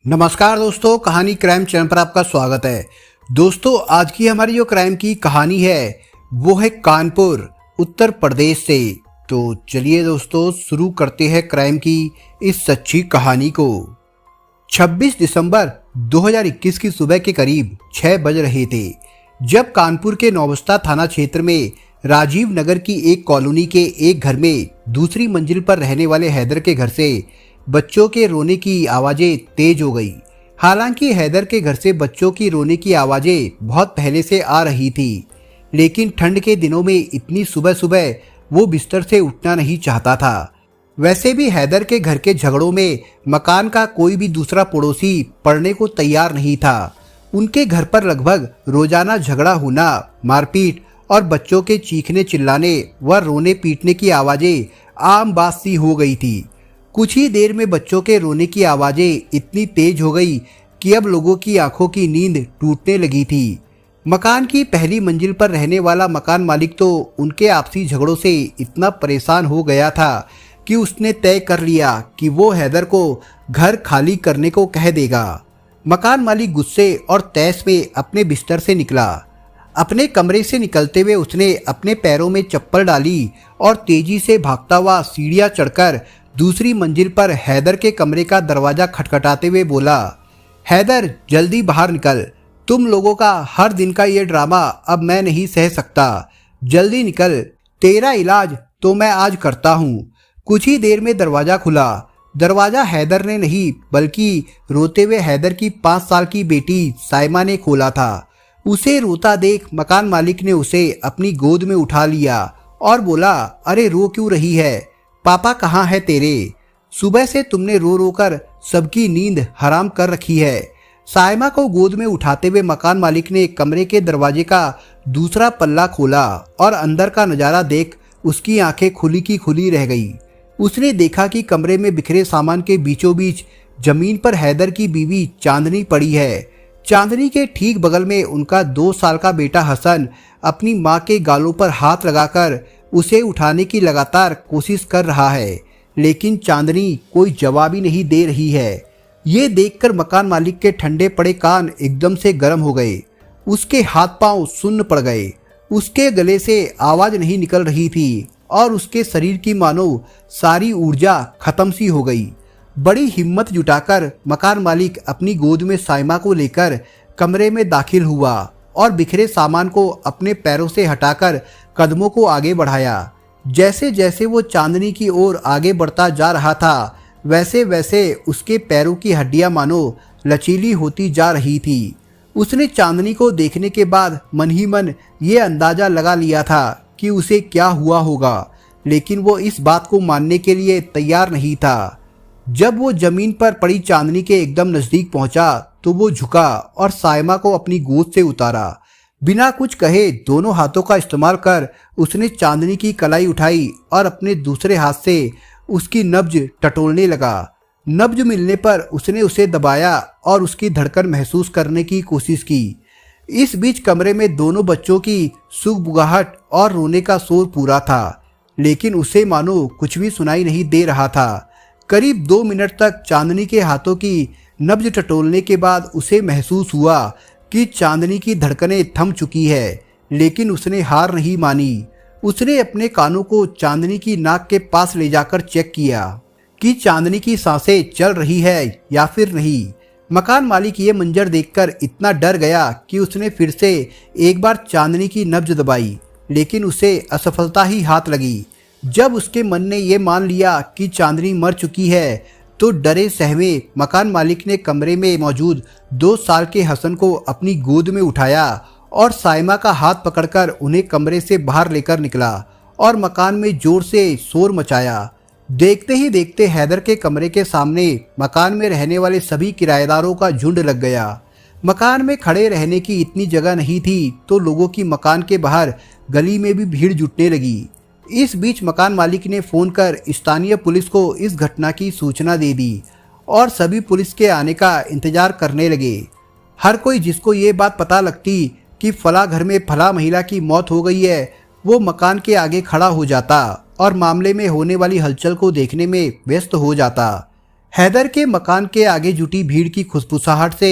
नमस्कार दोस्तों, कहानी क्राइम चैनल पर आपका स्वागत है। दोस्तों, आज की हमारी जो क्राइम की कहानी है वो है कानपुर उत्तर प्रदेश से। तो चलिए दोस्तों, शुरू करते हैं क्राइम की इस सच्ची कहानी को। 26 दिसंबर 2021 की सुबह के करीब 6 बज रहे थे जब कानपुर के नौबस्ता थाना क्षेत्र में राजीव नगर की एक कॉलोनी के एक घर में दूसरी मंजिल पर रहने वाले हैदर के घर से बच्चों के रोने की आवाज़ें तेज हो गई। हालांकि हैदर के घर से बच्चों की रोने की आवाज़ें बहुत पहले से आ रही थी, लेकिन ठंड के दिनों में इतनी सुबह सुबह वो बिस्तर से उठना नहीं चाहता था। वैसे भी हैदर के घर के झगड़ों में मकान का कोई भी दूसरा पड़ोसी पड़ने को तैयार नहीं था। उनके घर पर लगभग रोजाना झगड़ा होना, मारपीट और बच्चों के चीखने चिल्लाने व रोने पीटने की आवाज़ें आम बात सी हो गई थी। कुछ ही देर में बच्चों के रोने की आवाज़ें इतनी तेज हो गई कि अब लोगों की आंखों की नींद टूटने लगी थी। मकान की पहली मंजिल पर रहने वाला मकान मालिक तो उनके आपसी झगड़ों से इतना परेशान हो गया था कि उसने तय कर लिया कि वो हैदर को घर खाली करने को कह देगा। मकान मालिक गुस्से और तैश में अपने बिस्तर से निकला। अपने कमरे से निकलते हुए उसने अपने पैरों में चप्पल डाली और तेजी से भागता हुआ सीढ़ियाँ चढ़कर दूसरी मंजिल पर हैदर के कमरे का दरवाजा खटखटाते हुए बोला, हैदर जल्दी बाहर निकल। तुम लोगों का हर दिन का ये ड्रामा अब मैं नहीं सह सकता। जल्दी निकल, तेरा इलाज तो मैं आज करता हूँ। कुछ ही देर में दरवाजा खुला। दरवाजा हैदर ने नहीं बल्कि रोते हुए हैदर की 5 साल की बेटी साइमा ने खोला था। उसे रोता देख मकान मालिक ने उसे अपनी गोद में उठा लिया और बोला, अरे रो क्यों रही है? पापा कहाँ है तेरे? सुबह से तुमने रो रो कर सबकी नींद हराम कर रखी है। साइमा को गोद में उठाते हुए मकान मालिक ने कमरे के दरवाजे का दूसरा पल्ला खोला और अंदर का नज़ारा देख उसकी आंखें खुली की खुली रह गई। उसने देखा कि कमरे में बिखरे सामान के बीचों बीच जमीन पर हैदर की बीवी चांदनी पड़ी है। चांदनी के ठीक बगल में उनका 2 साल का बेटा हसन अपनी माँ के गालों पर हाथ लगाकर उसे उठाने की लगातार कोशिश कर रहा है, लेकिन चांदनी कोई जवाब ही नहीं दे रही है। ये देखकर मकान मालिक के ठंडे पड़े कान एकदम से गर्म हो गए। उसके हाथ पांव सुन्न पड़ गए। उसके गले से आवाज़ नहीं निकल रही थी और उसके शरीर की मानो सारी ऊर्जा खत्म सी हो गई। बड़ी हिम्मत जुटाकर मकान मालिक अपनी गोद में साइमा को लेकर कमरे में दाखिल हुआ और बिखरे सामान को अपने पैरों से हटाकर कदमों को आगे बढ़ाया। जैसे जैसे वो चांदनी की ओर आगे बढ़ता जा रहा था, वैसे वैसे उसके पैरों की हड्डियां मानो लचीली होती जा रही थी। उसने चांदनी को देखने के बाद मन ही मन ये अंदाजा लगा लिया था कि उसे क्या हुआ होगा, लेकिन वो इस बात को मानने के लिए तैयार नहीं था। जब वो जमीन पर पड़ी चांदनी के एकदम नज़दीक पहुंचा तो वो झुका और साइमा को अपनी गोद से उतारा। बिना कुछ कहे दोनों हाथों का इस्तेमाल कर उसने चांदनी की कलाई उठाई और अपने दूसरे हाथ से उसकी नब्ज टटोलने लगा। नब्ज मिलने पर उसने उसे दबाया और उसकी धड़कन महसूस करने की कोशिश की। इस बीच कमरे में दोनों बच्चों की सुगबुगाहट और रोने का शोर पूरा था, लेकिन उसे मानो कुछ भी सुनाई नहीं दे रहा था। करीब 2 मिनट तक चांदनी के हाथों की नब्ज टटोलने के बाद उसे महसूस हुआ कि चांदनी की धड़कनें थम चुकी है, लेकिन उसने हार नहीं मानी। उसने अपने कानों को चांदनी की नाक के पास ले जाकर चेक किया कि चांदनी की सांसें चल रही है या फिर नहीं। मकान मालिक ये मंजर देखकर इतना डर गया कि उसने फिर से एक बार चांदनी की नब्ज दबाई, लेकिन उसे असफलता ही हाथ लगी। जब उसके मन ने यह मान लिया कि चांदनी मर चुकी है तो डरे सहमे मकान मालिक ने कमरे में मौजूद 2 साल के हसन को अपनी गोद में उठाया और साइमा का हाथ पकड़कर उन्हें कमरे से बाहर लेकर निकला और मकान में जोर से शोर मचाया। देखते ही देखते हैदर के कमरे के सामने मकान में रहने वाले सभी किराएदारों का झुंड लग गया। मकान में खड़े रहने की इतनी जगह नहीं थी तो लोगों की मकान के बाहर गली में भी भीड़ जुटने लगी। इस बीच मकान मालिक ने फ़ोन कर स्थानीय पुलिस को इस घटना की सूचना दे दी और सभी पुलिस के आने का इंतजार करने लगे। हर कोई जिसको ये बात पता लगती कि फला घर में फला महिला की मौत हो गई है, वो मकान के आगे खड़ा हो जाता और मामले में होने वाली हलचल को देखने में व्यस्त हो जाता। हैदर के मकान के आगे जुटी भीड़ की खुशबुसाहट से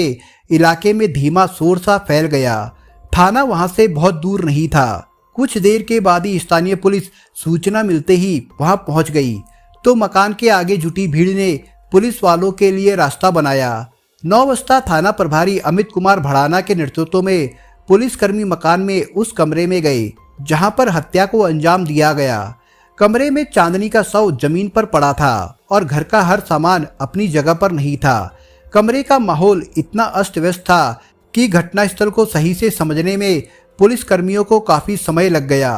इलाके में धीमा शोर सा फैल गया। थाना वहां से बहुत दूर नहीं था। कुछ देर के बाद ही स्थानीय पुलिस सूचना मिलते ही वहां पहुंच गई तो मकान के आगे जुटी भीड़ ने पुलिस वालों के लिए रास्ता बनाया। नौबस्ता थाना प्रभारी अमित कुमार भड़ाना के नेतृत्व में पुलिसकर्मी मकान में उस कमरे में गए जहां पर हत्या को अंजाम दिया गया। कमरे में चांदनी का शव जमीन पर पड़ा था और घर का हर सामान अपनी जगह पर नहीं था। कमरे का माहौल इतना अस्त व्यस्त था कि घटनास्थल को सही से समझने में पुलिसकर्मियों को काफी समय लग गया।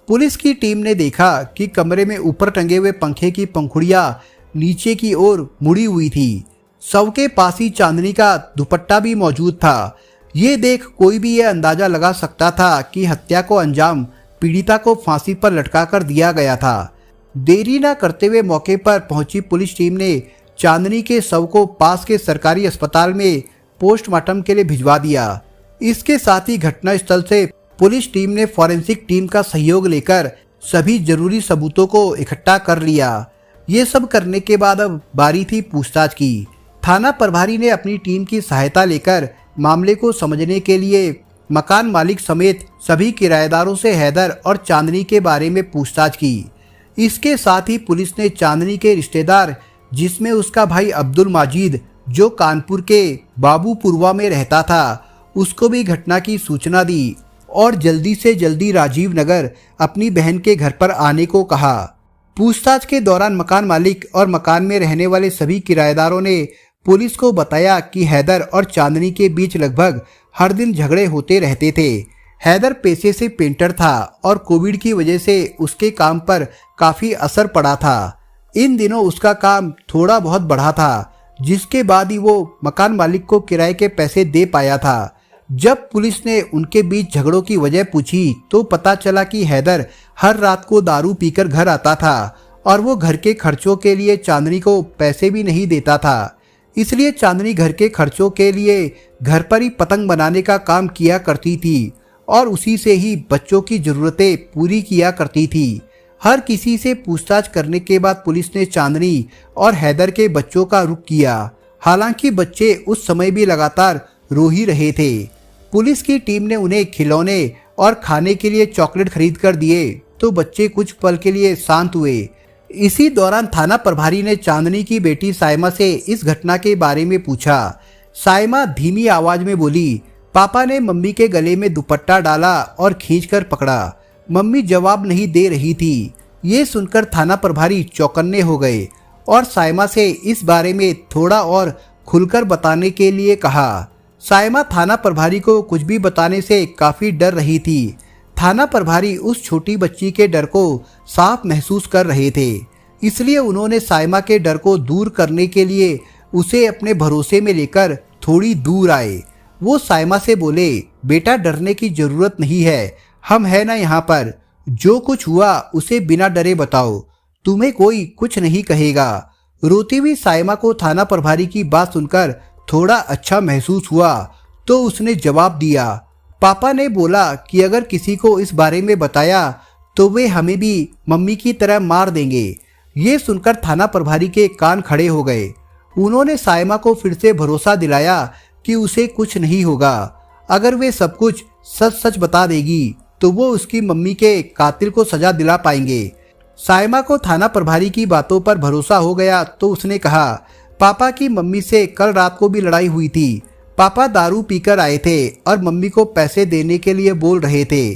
पुलिस की टीम ने देखा कि कमरे में ऊपर टंगे हुए पंखे की पंखुड़ियां नीचे की ओर मुड़ी हुई थी। शव के पास ही चांदनी का दुपट्टा भी मौजूद था। ये देख कोई भी यह अंदाजा लगा सकता था कि हत्या को अंजाम पीड़िता को फांसी पर लटकाकर दिया गया था। देरी न करते हुए मौके पर पहुंची पुलिस टीम ने चांदनी के शव को पास के सरकारी अस्पताल में पोस्टमार्टम के लिए भिजवा दिया। इसके साथ ही घटनास्थल से पुलिस टीम ने फॉरेंसिक टीम का सहयोग लेकर सभी जरूरी सबूतों को इकट्ठा कर लिया। ये सब करने के बाद अब बारी थी पूछताछ की। थाना प्रभारी ने अपनी टीम की सहायता लेकर मामले को समझने के लिए मकान मालिक समेत सभी किराएदारों से हैदर और चांदनी के बारे में पूछताछ की। इसके साथ ही पुलिस ने चांदनी के रिश्तेदार जिसमें उसका भाई अब्दुल माजिद जो कानपुर के बाबूपुरवा में रहता था उसको भी घटना की सूचना दी और जल्दी से जल्दी राजीव नगर अपनी बहन के घर पर आने को कहा। पूछताछ के दौरान मकान मालिक और मकान में रहने वाले सभी किराएदारों ने पुलिस को बताया कि हैदर और चांदनी के बीच लगभग हर दिन झगड़े होते रहते थे। हैदर पेशे से पेंटर था और कोविड की वजह से उसके काम पर काफ़ी असर पड़ा था। इन दिनों उसका काम थोड़ा बहुत बढ़ा था जिसके बाद ही वो मकान मालिक को किराए के पैसे दे पाया था। जब पुलिस ने उनके बीच झगड़ों की वजह पूछी तो पता चला कि हैदर हर रात को दारू पीकर घर आता था और वो घर के खर्चों के लिए चांदनी को पैसे भी नहीं देता था। इसलिए चांदनी घर के खर्चों के लिए घर पर ही पतंग बनाने का काम किया करती थी और उसी से ही बच्चों की ज़रूरतें पूरी किया करती थी। हर किसी से पूछताछ करने के बाद पुलिस ने चांदनी और हैदर के बच्चों का रुख किया। हालांकि बच्चे उस समय भी लगातार रो ही रहे थे। पुलिस की टीम ने उन्हें खिलौने और खाने के लिए चॉकलेट खरीद कर दिए तो बच्चे कुछ पल के लिए शांत हुए। इसी दौरान थाना प्रभारी ने चांदनी की बेटी साइमा से इस घटना के बारे में पूछा। साइमा धीमी आवाज में बोली, पापा ने मम्मी के गले में दुपट्टा डाला और खींचकर पकड़ा। मम्मी जवाब नहीं दे रही थी। ये सुनकर थाना प्रभारी चौकन्ने हो गए और साइमा से इस बारे में थोड़ा और खुलकर बताने के लिए कहा। साइमा थाना प्रभारी को कुछ भी बताने से काफ़ी डर रही थी। थाना प्रभारी उस छोटी बच्ची के डर को साफ महसूस कर रहे थे, इसलिए उन्होंने साइमा के डर को दूर करने के लिए उसे अपने भरोसे में लेकर थोड़ी दूर आए। वो साइमा से बोले, बेटा डरने की ज़रूरत नहीं है, हम हैं ना यहाँ पर। जो कुछ हुआ उसे बिना डरे बताओ, तुम्हें कोई कुछ नहीं कहेगा। रोती हुई साइमा को थाना प्रभारी की बात सुनकर थोड़ा अच्छा महसूस हुआ तो उसने जवाब दिया, पापा ने बोला कि अगर किसी को इस बारे में बताया तो वे हमें भी मम्मी की तरह मार देंगे। ये सुनकर थाना प्रभारी के कान खड़े हो गए। उन्होंने साइमा को फिर से भरोसा दिलाया कि उसे कुछ नहीं होगा। अगर वे सब कुछ सच सच बता देगी तो वो उसकी मम्मी के कातिल को सजा दिला पाएंगे। साइमा को थाना प्रभारी की बातों पर भरोसा हो गया तो उसने कहा, पापा की मम्मी से कल रात को भी लड़ाई हुई थी। पापा दारू पीकर आए थे और मम्मी को पैसे देने के लिए बोल रहे थे।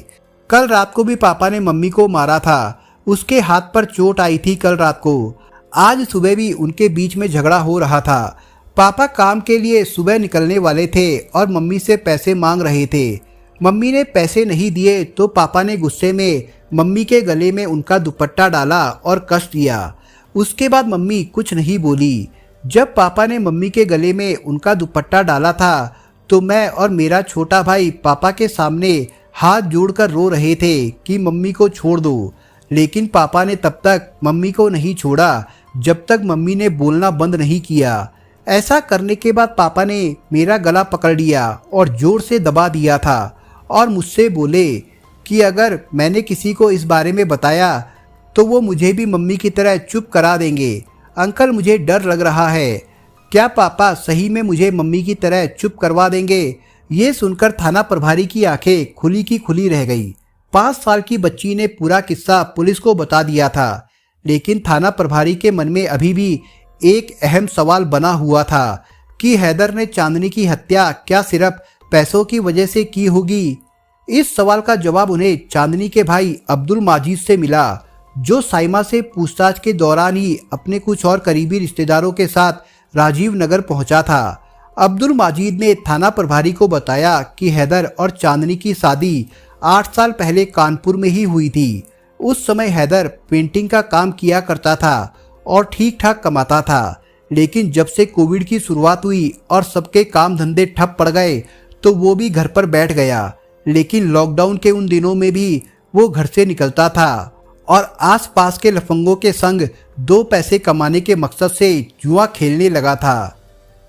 कल रात को भी पापा ने मम्मी को मारा था, उसके हाथ पर चोट आई थी कल रात को। आज सुबह भी उनके बीच में झगड़ा हो रहा था। पापा काम के लिए सुबह निकलने वाले थे और मम्मी से पैसे मांग रहे थे। मम्मी ने पैसे नहीं दिए तो पापा ने गुस्से में मम्मी के गले में उनका दुपट्टा डाला और कस दिया। उसके बाद मम्मी कुछ नहीं बोली। जब पापा ने मम्मी के गले में उनका दुपट्टा डाला था तो मैं और मेरा छोटा भाई पापा के सामने हाथ जोड़कर रो रहे थे कि मम्मी को छोड़ दो, लेकिन पापा ने तब तक मम्मी को नहीं छोड़ा जब तक मम्मी ने बोलना बंद नहीं किया। ऐसा करने के बाद पापा ने मेरा गला पकड़ लिया और जोर से दबा दिया था और मुझसे बोले कि अगर मैंने किसी को इस बारे में बताया तो वो मुझे भी मम्मी की तरह चुप करा देंगे। अंकल मुझे डर लग रहा है। क्या पापा सही में मुझे मम्मी की तरह चुप करवा देंगे? ये सुनकर थाना प्रभारी की आंखें खुली की खुली रह गई। 5 साल की बच्ची ने पूरा किस्सा पुलिस को बता दिया था, लेकिन थाना प्रभारी के मन में अभी भी एक अहम सवाल बना हुआ था कि हैदर ने चांदनी की हत्या क्या सिर्फ पैसों की वजह से की होगी। इस सवाल का जवाब उन्हें चांदनी के भाई अब्दुल माजिद से मिला, जो साइमा से पूछताछ के दौरान ही अपने कुछ और करीबी रिश्तेदारों के साथ राजीव नगर पहुंचा था। अब्दुल माजिद ने थाना प्रभारी को बताया कि हैदर और चांदनी की शादी 8 साल पहले कानपुर में ही हुई थी। उस समय हैदर पेंटिंग का काम किया करता था और ठीक ठाक कमाता था, लेकिन जब से कोविड की शुरुआत हुई और सबके काम धंधे ठप पड़ गए तो वो भी घर पर बैठ गया। लेकिन लॉकडाउन के उन दिनों में भी वो घर से निकलता था और आसपास के लफंगों के संग 2 पैसे कमाने के मकसद से जुआ खेलने लगा था।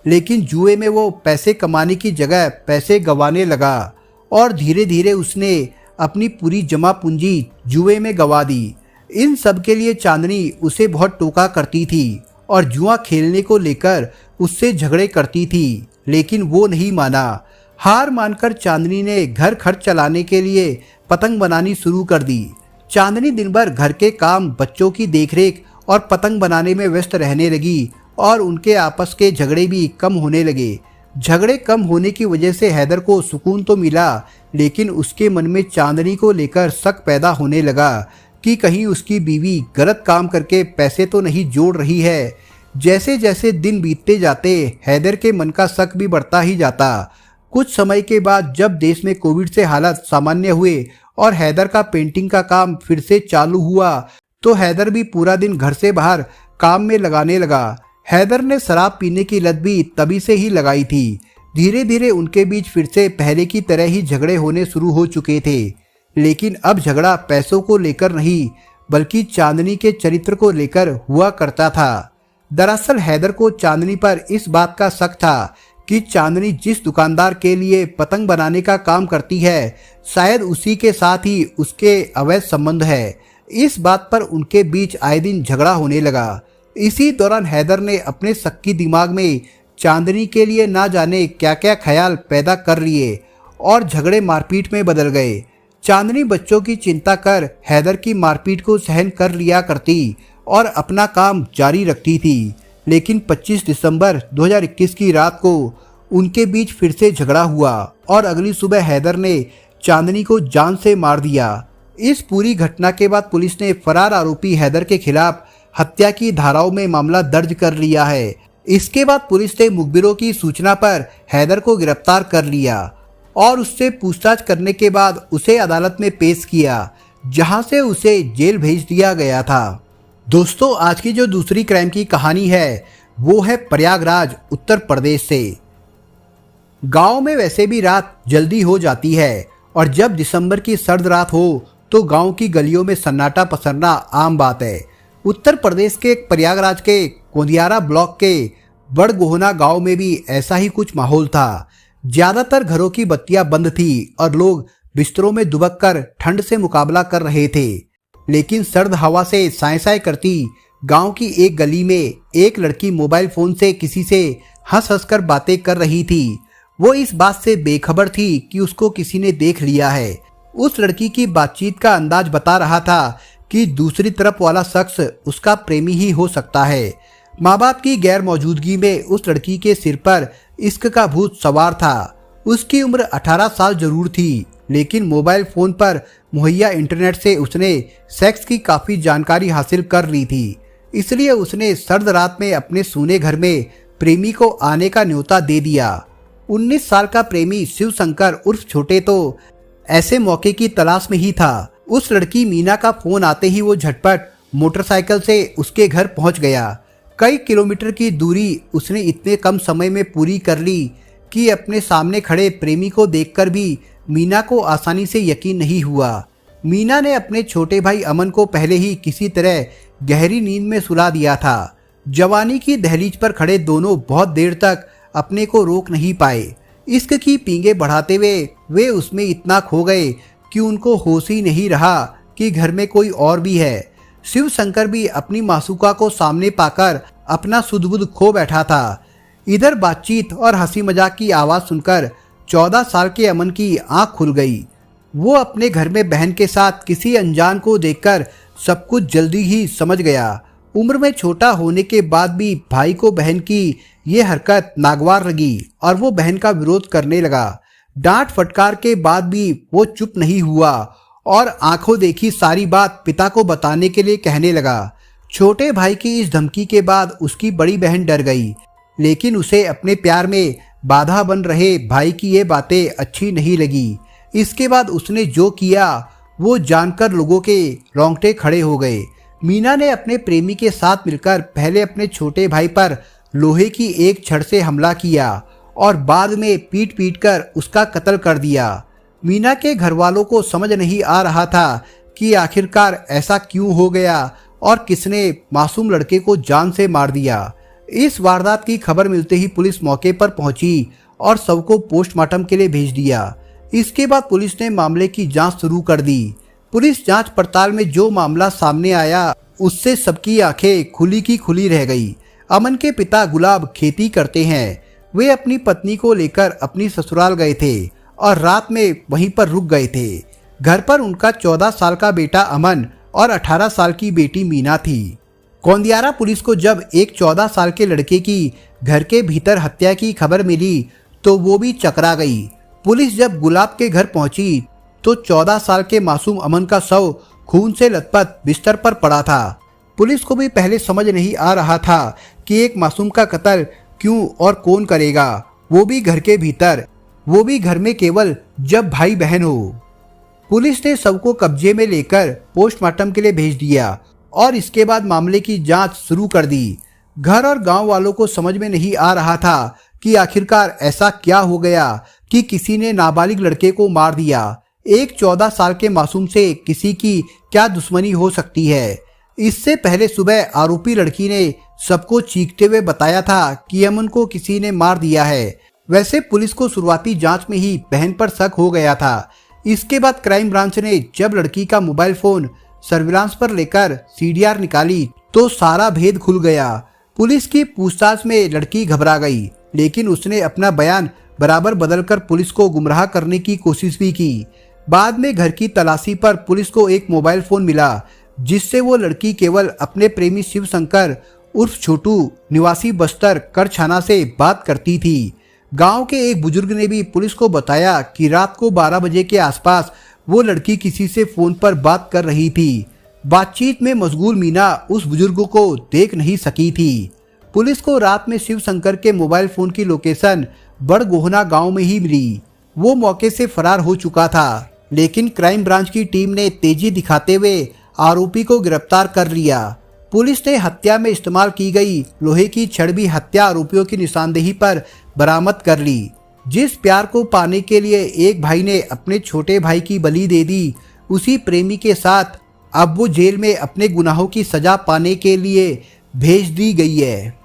लेकिन जुए में वो पैसे कमाने की जगह पैसे गंवाने लगा और धीरे धीरे उसने अपनी पूरी जमा पूंजी जुए में गंवा दी। इन सब के लिए चांदनी उसे बहुत टोका करती थी और जुआ खेलने को लेकर उससे झगड़े करती थी, लेकिन वो नहीं माना। हार मानकर चांदनी ने घर खर्च चलाने के लिए पतंग बनानी शुरू कर दी। चांदनी दिन भर घर के काम, बच्चों की देखरेख और पतंग बनाने में व्यस्त रहने लगी और उनके आपस के झगड़े भी कम होने लगे। झगड़े कम होने की वजह से हैदर को सुकून तो मिला, लेकिन उसके मन में चांदनी को लेकर शक पैदा होने लगा कि कहीं उसकी बीवी गलत काम करके पैसे तो नहीं जोड़ रही है। जैसे जैसे दिन बीतते जाते हैदर के मन का शक भी बढ़ता ही जाता। कुछ समय के बाद जब देश में कोविड से हालात सामान्य हुए और हैदर का पेंटिंग का काम फिर से चालू हुआ तो हैदर भी पूरा दिन घर से बाहर काम में लगाने लगा। हैदर ने शराब पीने की लत भी तभी से ही लगाई थी। धीरे धीरे उनके बीच फिर से पहले की तरह ही झगड़े होने शुरू हो चुके थे, लेकिन अब झगड़ा पैसों को लेकर नहीं बल्कि चांदनी के चरित्र को लेकर हुआ करता था। दरअसल हैदर को चांदनी पर इस बात का शक था कि चांदनी जिस दुकानदार के लिए पतंग बनाने का काम करती है शायद उसी के साथ ही उसके अवैध संबंध है। इस बात पर उनके बीच आए दिन झगड़ा होने लगा। इसी दौरान हैदर ने अपने शक्की दिमाग में चांदनी के लिए ना जाने क्या क्या ख्याल पैदा कर लिए और झगड़े मारपीट में बदल गए। चांदनी बच्चों की चिंता कर हैदर की मारपीट को सहन कर लिया करती और अपना काम जारी रखती थी, लेकिन 25 दिसंबर 2021 की रात को उनके बीच फिर से झगड़ा हुआ और अगली सुबह हैदर ने चांदनी को जान से मार दिया। इस पूरी घटना के बाद पुलिस ने फरार आरोपी हैदर के खिलाफ हत्या की धाराओं में मामला दर्ज कर लिया है। इसके बाद पुलिस ने मुखबिरों की सूचना पर हैदर को गिरफ्तार कर लिया और उससे पूछताछ करने के बाद उसे अदालत में पेश किया, जहां से उसे जेल भेज दिया गया था। दोस्तों, आज की जो दूसरी क्राइम की कहानी है वो है प्रयागराज उत्तर प्रदेश से। गांव में वैसे भी रात जल्दी हो जाती है और जब दिसंबर की सर्द रात हो तो गांव की गलियों में सन्नाटा पसरना आम बात है। उत्तर प्रदेश के प्रयागराज के कोंदियारा ब्लॉक के बड़गोहना गांव में भी ऐसा ही कुछ माहौल था। ज्यादातर घरों की बत्तियां बंद थी और लोग बिस्तरों में दुबक कर ठंड से मुकाबला कर रहे थे, लेकिन सर्द हवा से साए साए करती गांव की एक गली में एक लड़की मोबाइल फोन से किसी से हंस हंस कर बातें कर रही थी। वो इस बात से बेखबर थी कि उसको किसी ने देख लिया है। उस लड़की की बातचीत का अंदाज बता रहा था कि दूसरी तरफ वाला शख्स उसका प्रेमी ही हो सकता है। माँ बाप की गैर मौजूदगी में उस लड़की के सिर पर इश्क का भूत सवार था। उसकी उम्र 18 साल जरूर थी, लेकिन मोबाइल फोन पर मुहैया इंटरनेट से उसने सेक्स की काफ़ी जानकारी हासिल कर ली थी। इसलिए उसने सर्द रात में अपने सूने घर में प्रेमी को आने का न्योता दे दिया। 19 साल का प्रेमी शिव शंकर उर्फ छोटे तो ऐसे मौके की तलाश में ही था। उस लड़की मीना का फोन आते ही वो झटपट मोटरसाइकिल से उसके घर पहुंच गया। कई किलोमीटर की दूरी उसने इतने कम समय में पूरी कर ली कि अपने सामने खड़े प्रेमी को देखकर भी मीना को आसानी से यकीन नहीं हुआ। मीना ने अपने छोटे भाई अमन को पहले ही किसी तरह गहरी नींद में सुला दिया था। जवानी की दहलीज पर खड़े दोनों बहुत देर तक अपने को रोक नहीं पाए। इश्क की पींगे बढ़ाते हुए वे उसमें इतना खो गए कि उनको होश ही नहीं रहा कि घर में कोई और भी है। शिव शंकर भी अपनी मासूका को सामने पाकर अपना सुध-बुध खो बैठा था। इधर बातचीत और हंसी मजाक की आवाज सुनकर 14 साल के अमन की आंख खुल गई। वो अपने घर में बहन के साथ किसी अनजान को देखकर सब कुछ जल्दी ही समझ गया। उम्र में छोटा होने के बाद भी भाई को बहन की ये हरकत नागवार लगी और वो बहन का विरोध करने लगा। डांट फटकार के बाद भी वो चुप नहीं हुआ और आंखों देखी सारी बात पिता को बताने के लिए कहने लगा। छोटे भाई की इस धमकी के बाद उसकी बड़ी बहन डर गई, लेकिन उसे अपने प्यार में बाधा बन रहे भाई की ये बातें अच्छी नहीं लगी। इसके बाद उसने जो किया वो जानकर लोगों के रोंगटे खड़े हो गए। मीना ने अपने प्रेमी के साथ मिलकर पहले अपने छोटे भाई पर लोहे की एक छड़ से हमला किया और बाद में पीट पीट कर उसका कत्ल कर दिया। मीना के घर वालों को समझ नहीं आ रहा था कि आखिरकार ऐसा क्यों हो गया और किसने मासूम लड़के को जान से मार दिया। इस वारदात की खबर मिलते ही पुलिस मौके पर पहुंची और शव को पोस्टमार्टम के लिए भेज दिया। इसके बाद पुलिस ने मामले की जांच शुरू कर दी। पुलिस जांच पड़ताल में जो मामला सामने आया उससे सबकी आंखें खुली की खुली रह गई। अमन के पिता गुलाब खेती करते हैं। वे अपनी पत्नी को लेकर अपनी ससुराल गए थे और रात में वहीं पर रुक गए थे। घर पर उनका 14 साल का बेटा अमन और 18 साल की बेटी मीना थी। कौंदियारा पुलिस को जब एक 14 साल के लड़के की घर के भीतर हत्या की खबर मिली तो वो भी चकरा गई। पुलिस जब गुलाब के घर पहुंची तो 14 साल के मासूम अमन का शव खून से लथपथ बिस्तर पर पड़ा था। पुलिस को भी पहले समझ नहीं आ रहा था कि एक मासूम का कत्ल क्यों और कौन करेगा, वो भी घर के भीतर, वो भी घर में केवल जब भाई बहन हो। पुलिस ने शव को कब्जे में लेकर पोस्टमार्टम के लिए भेज दिया और इसके बाद मामले की जांच शुरू कर दी। घर और गांव वालों को समझ में नहीं आ रहा था कि आखिरकार ऐसा क्या हो गया कि किसी ने नाबालिग लड़के को मार दिया। एक 14 साल के मासूम से किसी की क्या दुश्मनी हो सकती है। इससे पहले सुबह आरोपी लड़की ने सबको चीखते हुए बताया था कि अमन को किसी ने मार दिया है। वैसे पुलिस को शुरुआती जांच में ही बहन पर शक हो गया था। इसके बाद क्राइम ब्रांच ने जब लड़की का मोबाइल फोन सर्विलांस पर लेकर सीडीआर निकाली तो सारा भेद खुल गया। पुलिस की पूछताछ में लड़की घबरा गई, लेकिन उसने अपना बयान बराबर बदलकर पुलिस को गुमराह करने की कोशिश भी की। बाद में घर की तलाशी पर पुलिस को एक मोबाइल फोन मिला जिससे वो लड़की केवल अपने प्रेमी शिव शंकर उर्फ छोटू निवासी बस्तर करछाना से बात करती थी। गांव के एक बुजुर्ग ने भी पुलिस को बताया कि रात को 12 बजे के आसपास वो लड़की किसी से फोन पर बात कर रही थी। बातचीत में मशगूल मीना उस बुजुर्ग को देख नहीं सकी थी। पुलिस को रात में शिव शंकर के मोबाइल फोन की लोकेशन बड़गोहना गांव में ही मिली। वो मौके से फरार हो चुका था, लेकिन क्राइम ब्रांच की टीम ने तेजी दिखाते हुए आरोपी को गिरफ्तार कर लिया। पुलिस ने हत्या में इस्तेमाल की गई लोहे की छड़ भी हत्या आरोपियों की निशानदेही पर बरामद कर ली। जिस प्यार को पाने के लिए एक भाई ने अपने छोटे भाई की बलि दे दी, उसी प्रेमी के साथ अब वो जेल में अपने गुनाहों की सजा पाने के लिए भेज दी गई है।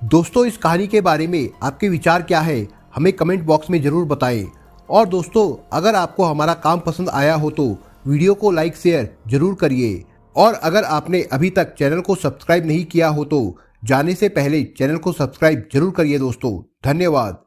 दोस्तों, इस कहानी के बारे में आपके विचार क्या है, हमें कमेंट बॉक्स में जरूर बताएं। और दोस्तों, अगर आपको हमारा काम पसंद आया हो तो वीडियो को लाइक शेयर जरूर करिए। और अगर आपने अभी तक चैनल को सब्सक्राइब नहीं किया हो तो जाने से पहले चैनल को सब्सक्राइब जरूर करिए। दोस्तों, धन्यवाद।